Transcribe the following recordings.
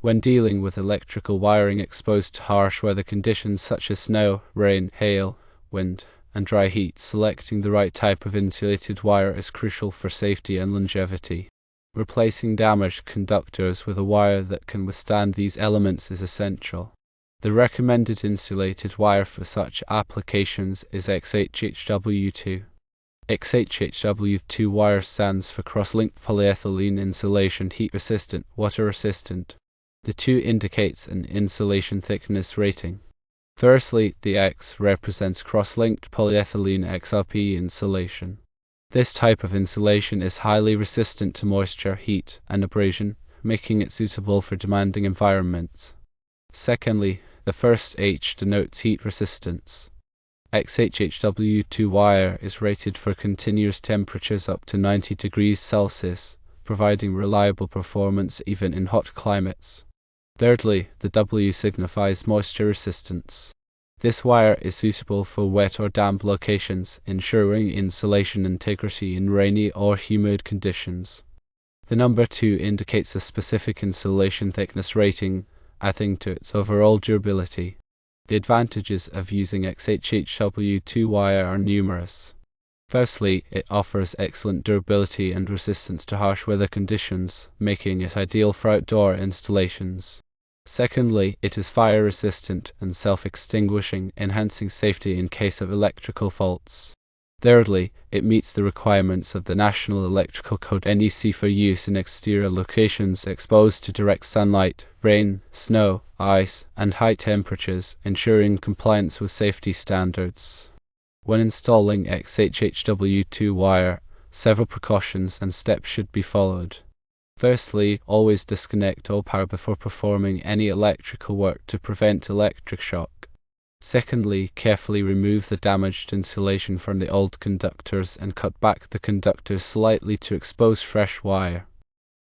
When dealing with electrical wiring exposed to harsh weather conditions such as snow, rain, hail, wind, and dry heat, selecting the right type of insulated wire is crucial for safety and longevity. Replacing damaged conductors with a wire that can withstand these elements is essential. The recommended insulated wire for such applications is XHHW2. XHHW2 wire stands for cross-linked polyethylene insulation, heat-resistant, water-resistant. The 2 indicates an insulation thickness rating. Firstly, the X represents cross-linked polyethylene XLP insulation. This type of insulation is highly resistant to moisture, heat, and abrasion, making it suitable for demanding environments. Secondly, the first H denotes heat resistance. XHHW2 wire is rated for continuous temperatures up to 90 degrees Celsius, providing reliable performance even in hot climates. Thirdly, the W signifies moisture resistance. This wire is suitable for wet or damp locations, ensuring insulation integrity in rainy or humid conditions. The number 2 indicates a specific insulation thickness rating, adding to its overall durability. The advantages of using XHHW2 wire are numerous. Firstly, it offers excellent durability and resistance to harsh weather conditions, making it ideal for outdoor installations. Secondly, it is fire resistant and self-extinguishing, enhancing safety in case of electrical faults. Thirdly, it meets the requirements of the National Electrical Code (NEC) for use in exterior locations exposed to direct sunlight, rain, snow, ice, and high temperatures, ensuring compliance with safety standards. When installing XHHW2 wire, several precautions and steps should be followed. Firstly, always disconnect all power before performing any electrical work to prevent electric shock. Secondly, carefully remove the damaged insulation from the old conductors and cut back the conductors slightly to expose fresh wire.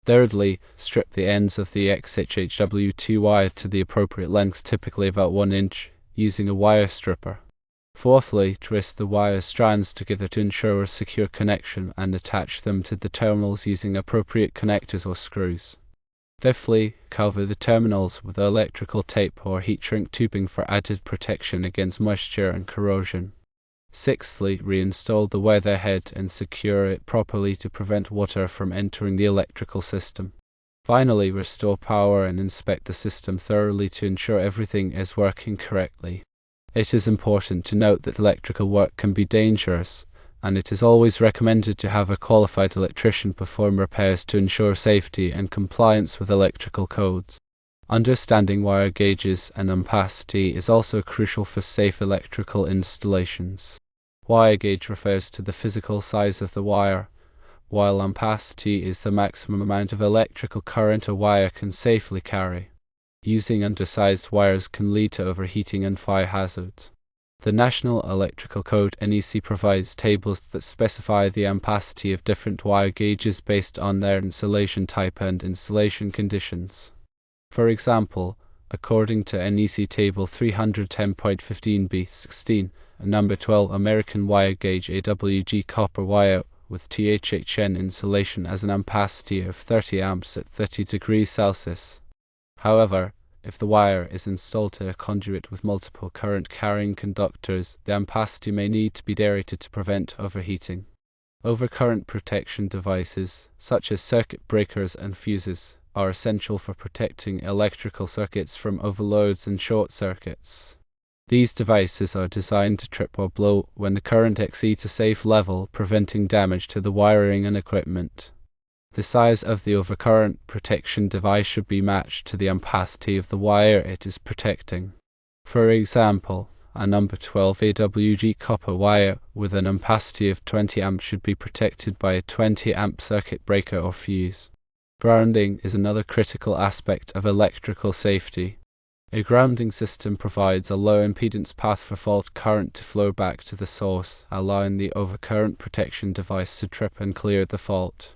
Thirdly, strip the ends of the XHHW2 wire to the appropriate length, typically about 1 inch, using a wire stripper. Fourthly, twist the wire strands together to ensure a secure connection and attach them to the terminals using appropriate connectors or screws. Fifthly, cover the terminals with electrical tape or heat shrink tubing for added protection against moisture and corrosion. Sixthly, reinstall the weather head and secure it properly to prevent water from entering the electrical system. Finally, restore power and inspect the system thoroughly to ensure everything is working correctly. It is important to note that electrical work can be dangerous, and it is always recommended to have a qualified electrician perform repairs to ensure safety and compliance with electrical codes. Understanding wire gauges and ampacity is also crucial for safe electrical installations. Wire gauge refers to the physical size of the wire, while ampacity is the maximum amount of electrical current a wire can safely carry. Using undersized wires can lead to overheating and fire hazards. The National Electrical Code (NEC) provides tables that specify the ampacity of different wire gauges based on their insulation type and installation conditions. For example, according to NEC Table 310.15b16, a number 12 American wire gauge AWG copper wire with THHN insulation has an ampacity of 30 amps at 30 degrees Celsius. However, if the wire is installed to a conduit with multiple current-carrying conductors, the ampacity may need to be deaerated to prevent overheating. Overcurrent protection devices, such as circuit breakers and fuses, are essential for protecting electrical circuits from overloads and short circuits. These devices are designed to trip or blow when the current exceeds a safe level, preventing damage to the wiring and equipment. The size of the overcurrent protection device should be matched to the ampacity of the wire it is protecting. For example, a number 12 AWG copper wire with an ampacity of 20 amps should be protected by a 20 amp circuit breaker or fuse. Grounding is another critical aspect of electrical safety. A grounding system provides a low impedance path for fault current to flow back to the source, allowing the overcurrent protection device to trip and clear the fault.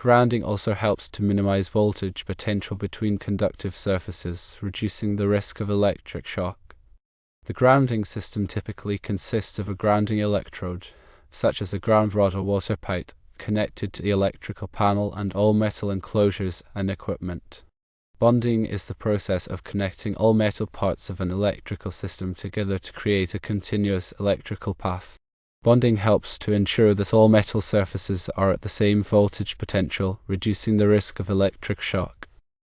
Grounding also helps to minimize voltage potential between conductive surfaces, reducing the risk of electric shock. The grounding system typically consists of a grounding electrode, such as a ground rod or water pipe, connected to the electrical panel and all metal enclosures and equipment. Bonding is the process of connecting all metal parts of an electrical system together to create a continuous electrical path. Bonding helps to ensure that all metal surfaces are at the same voltage potential, reducing the risk of electric shock.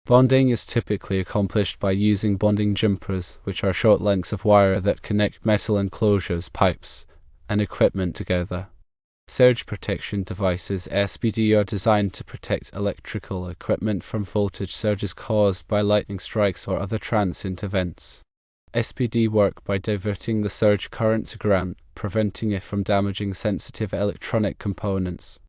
Bonding is typically accomplished by using bonding jumpers, which are short lengths of wire that connect metal enclosures, pipes, and equipment together. Surge protection devices (SPD) are designed to protect electrical equipment from voltage surges caused by lightning strikes or other transient events. SPD work by diverting the surge current to ground, preventing it from damaging sensitive electronic components.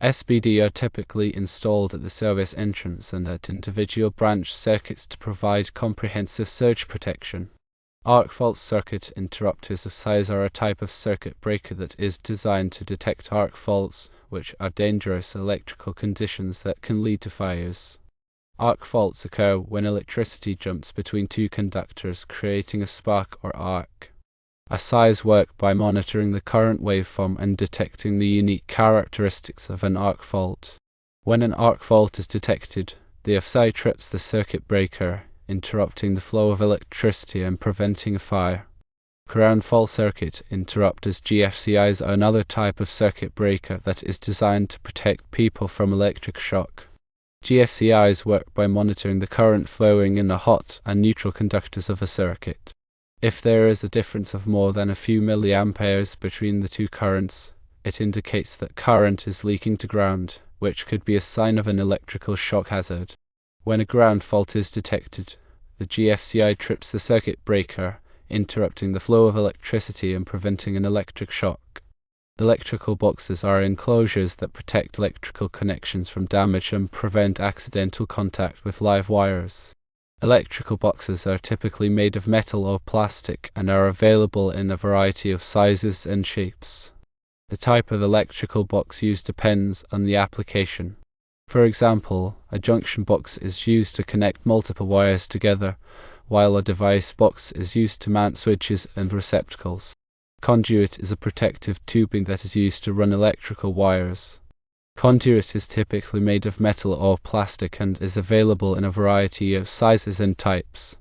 SPD are typically installed at the service entrance and at individual branch circuits to provide comprehensive surge protection. Arc fault circuit interrupters of size are a type of circuit breaker that is designed to detect arc faults, which are dangerous electrical conditions that can lead to fires. Arc faults occur when electricity jumps between two conductors, creating a spark or arc. A size work by monitoring the current waveform and detecting the unique characteristics of an arc fault. When an arc fault is detected, the FSI trips the circuit breaker, interrupting the flow of electricity and preventing a fire. Ground fault circuit interrupters (GFCIs) are another type of circuit breaker that is designed to protect people from electric shock. GFCIs work by monitoring the current flowing in the hot and neutral conductors of a circuit. If there is a difference of more than a few milliamperes between the two currents, it indicates that current is leaking to ground, which could be a sign of an electrical shock hazard. When a ground fault is detected, the GFCI trips the circuit breaker, interrupting the flow of electricity and preventing an electric shock. Electrical boxes are enclosures that protect electrical connections from damage and prevent accidental contact with live wires. Electrical boxes are typically made of metal or plastic and are available in a variety of sizes and shapes. The type of electrical box used depends on the application. For example, a junction box is used to connect multiple wires together, while a device box is used to mount switches and receptacles. Conduit is a protective tubing that is used to run electrical wires. Conduit is typically made of metal or plastic and is available in a variety of sizes and types.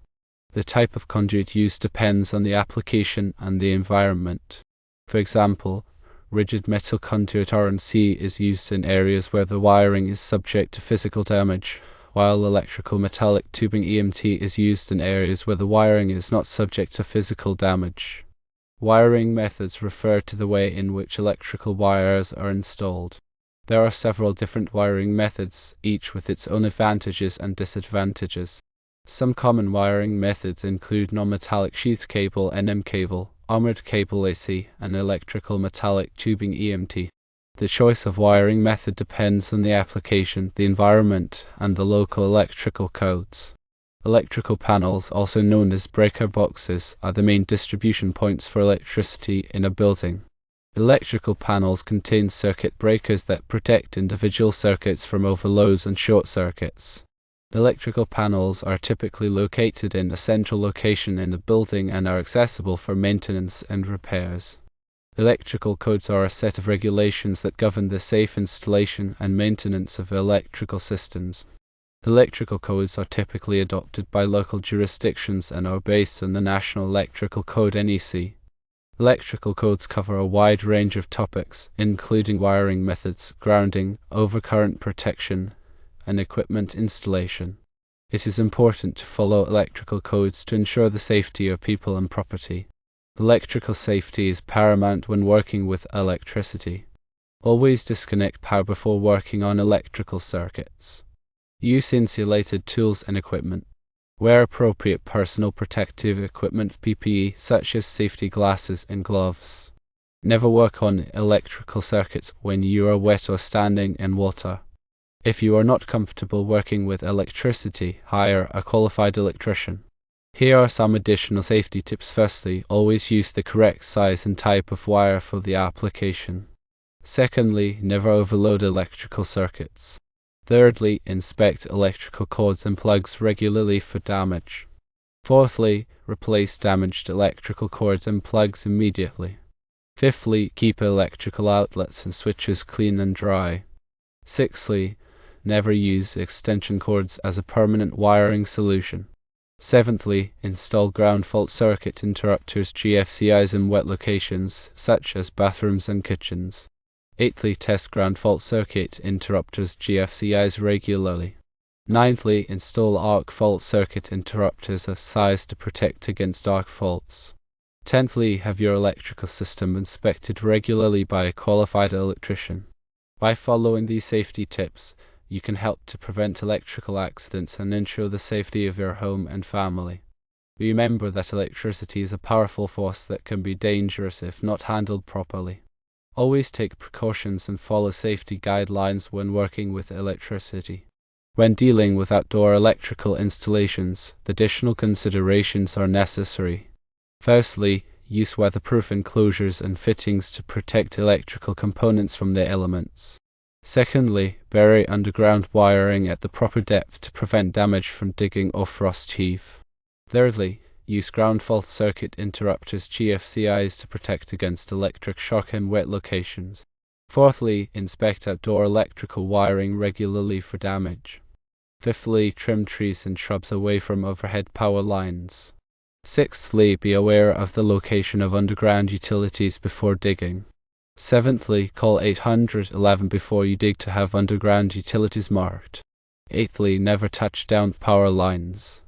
The type of conduit used depends on the application and the environment. For example, rigid metal conduit (R&C) is used in areas where the wiring is subject to physical damage, while electrical metallic tubing (EMT) is used in areas where the wiring is not subject to physical damage. Wiring methods refer to the way in which electrical wires are installed. There are several different wiring methods, each with its own advantages and disadvantages. Some common wiring methods include non-metallic sheath cable (NM cable), armored cable AC, and electrical metallic tubing (EMT). The choice of wiring method depends on the application, the environment, and the local electrical codes. Electrical panels, also known as breaker boxes, are the main distribution points for electricity in a building. Electrical panels contain circuit breakers that protect individual circuits from overloads and short circuits. Electrical panels are typically located in a central location in the building and are accessible for maintenance and repairs. Electrical codes are a set of regulations that govern the safe installation and maintenance of electrical systems. Electrical codes are typically adopted by local jurisdictions and are based on the National Electrical Code (NEC). Electrical codes cover a wide range of topics, including wiring methods, grounding, overcurrent protection, and equipment installation. It is important to follow electrical codes to ensure the safety of people and property. Electrical safety is paramount when working with electricity. Always disconnect power before working on electrical circuits. Use insulated tools and equipment. Wear appropriate personal protective equipment (PPE) such as safety glasses and gloves. Never work on electrical circuits when you are wet or standing in water. If you are not comfortable working with electricity, hire a qualified electrician. Here are some additional safety tips. Firstly, always use the correct size and type of wire for the application. Secondly, never overload electrical circuits. Thirdly, inspect electrical cords and plugs regularly for damage. Fourthly, replace damaged electrical cords and plugs immediately. Fifthly, keep electrical outlets and switches clean and dry. Sixthly, never use extension cords as a permanent wiring solution. Seventhly, install ground fault circuit interrupters GFCIs in wet locations, such as bathrooms and kitchens. Eighthly, test ground fault circuit interrupters GFCIs regularly. Ninthly, install arc fault circuit interrupters of size to protect against arc faults. Tenthly, have your electrical system inspected regularly by a qualified electrician. By following these safety tips, you can help to prevent electrical accidents and ensure the safety of your home and family. Remember that electricity is a powerful force that can be dangerous if not handled properly. Always take precautions and follow safety guidelines when working with electricity. When dealing with outdoor electrical installations, additional considerations are necessary. Firstly, use weatherproof enclosures and fittings to protect electrical components from the elements. Secondly, bury underground wiring at the proper depth to prevent damage from digging or frost heave. Thirdly, use ground fault circuit interrupters GFCIs to protect against electric shock in wet locations. Fourthly, inspect outdoor electrical wiring regularly for damage. Fifthly, trim trees and shrubs away from overhead power lines. Sixthly, be aware of the location of underground utilities before digging. Seventhly, call 811 before you dig to have underground utilities marked. Eighthly, never touch downed power lines.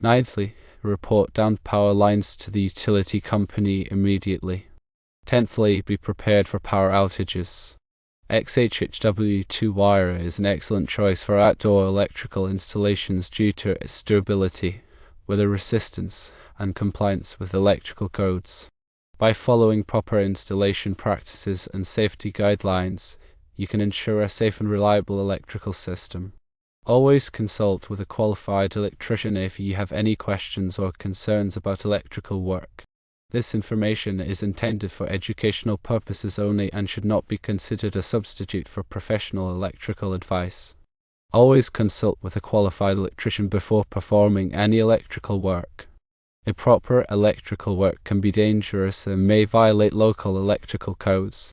Ninthly, report downed power lines to the utility company immediately. Tenthly, be prepared for power outages. XHHW 2-wire is an excellent choice for outdoor electrical installations due to its durability, weather resistance, and compliance with electrical codes. By following proper installation practices and safety guidelines, you can ensure a safe and reliable electrical system. Always consult with a qualified electrician if you have any questions or concerns about electrical work. This information is intended for educational purposes only and should not be considered a substitute for professional electrical advice. Always consult with a qualified electrician before performing any electrical work. Improper electrical work can be dangerous and may violate local electrical codes.